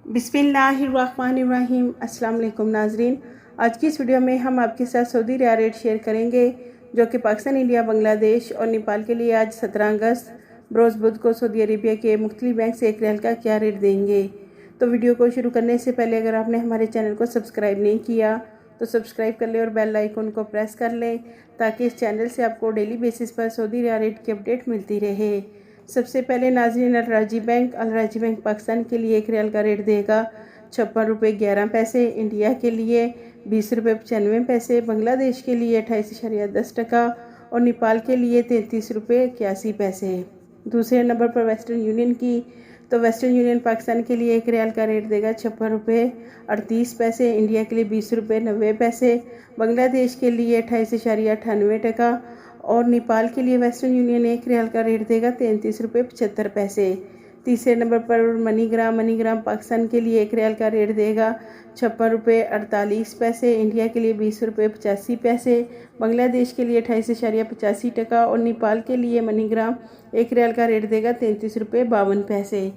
बिस्मिल्लाहिर्रहमानिर्रहीम। अस्सलाम वालेकुम नाजरीन, आज की इस वीडियो में हम आपके साथ सऊदी रियाल रेट शेयर करेंगे जो कि पाकिस्तान, इंडिया, बांग्लादेश और नेपाल के लिए आज 17 अगस्त बरोज़ बुध को सऊदी अरेबिया के मुख्तलिफ बैंक से 1 रियाल का क्या रेट देंगे। तो वीडियो को शुरू करने से पहले अगर आपने हमारे चैनल को सब्सक्राइब नहीं किया तो सब्सक्राइब कर ले और बेल आइकन को प्रेस कर लें ताकि इस चैनल से आपको डेली बेसिस पर सऊदी रियाल रेट की अपडेट मिलती रहे। सबसे पहले नाज़रीन, अल राजी बैंक पाकिस्तान के लिए 1 रियाल का रेट देगा 56 रुपये 11 पैसे, इंडिया के लिए 20 रुपये 95 पैसे, बांग्लादेश के लिए 28.10 और नेपाल के लिए 33 रुपये 81 पैसे। दूसरे नंबर पर वेस्टर्न यूनियन की, तो वेस्टर्न यूनियन पाकिस्तान के लिए 1 रियाल का रेट देगा 56 रुपये 38 पैसे, इंडिया के लिए 20 रुपये 90 पैसे, बांग्लादेश के लिए 28.98 और नेपाल के लिए वेस्टर्न यूनियन 1 रियाल का रेट देगा 33 रुपये 75 पैसे। तीसरे नंबर पर मनीग्राम पाकिस्तान के लिए 1 रियाल का रेट देगा 56 रुपये 48 पैसे, इंडिया के लिए 20 रुपये 85 पैसे, बांग्लादेश के लिए 28.85 और नेपाल के लिए मनीग्राम 1 रियाल का रेट देगा 33 रुपये 52 पैसे।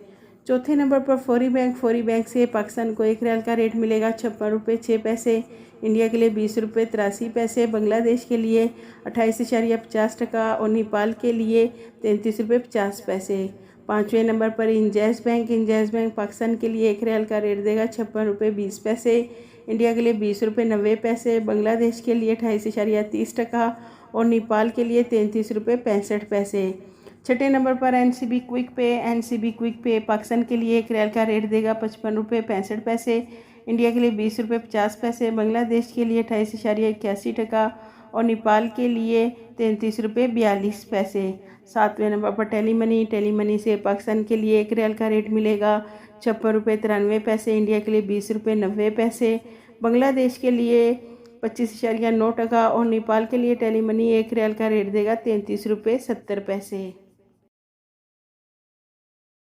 चौथे नंबर पर फौरी बैंक से पाकिस्तान को 1 रियाल का रेट मिलेगा 56 रुपये 6 पैसे, इंडिया के लिए 20 रुपये 83 पैसे, बांग्लादेश के लिए 28.50 और नेपाल के लिए 33 रुपये 50 पैसे। पाँचवें नंबर पर इंजैज़ बैंक पाकिस्तान के लिए 1 रियाल का रेट देगा 56 रुपये 20 पैसे, इंडिया के लिए 20 रुपये 90 पैसे, बांग्लादेश के लिए 28.30 और नेपाल के लिए 33 रुपये 65 पैसे। छठे नंबर पर एनसीबी क्विक पे पाकिस्तान के लिए 1 रियाल का रेट देगा 55 रुपये 65 पैसे, इंडिया के लिए 20 रुपये 50 पैसे, बांग्लादेश के लिए 28.81 और नेपाल के लिए 33 रुपये 42 पैसे। सातवें नंबर पर टेलीमनी से पाकिस्तान के लिए 1 रियाल का रेट मिलेगा 56 रुपये 93 पैसे, इंडिया के लिए 20 रुपये 90 पैसे, बांग्लादेश के लिए 25.9 और नेपाल के लिए टेलीमनी 1 रियाल का रेट देगा 33 रुपये 70 पैसे।